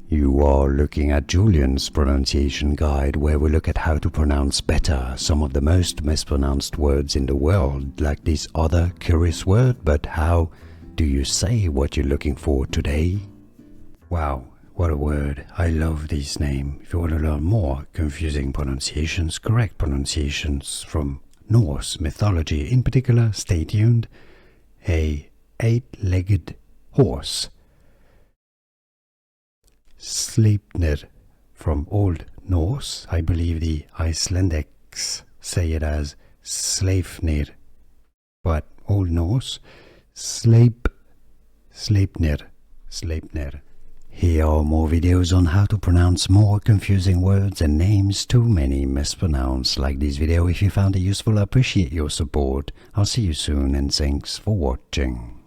You are looking at Julian's pronunciation guide, where we look at how to pronounce better some of the most mispronounced words in the world, like this other curious word. But how do you say what you're looking for today? Wow, what a word. I love this name. If you want to learn more confusing pronunciations, correct pronunciations from Norse mythology in particular, stay tuned. A eight-legged horse. Sleipnir from Old Norse. I believe the Icelandics say it as Sleipnir, but Old Norse, Sleipnir. Here are more videos on how to pronounce more confusing words and names too many mispronounced. Like this video if you found it useful. I appreciate your support. I'll see you soon and thanks for watching.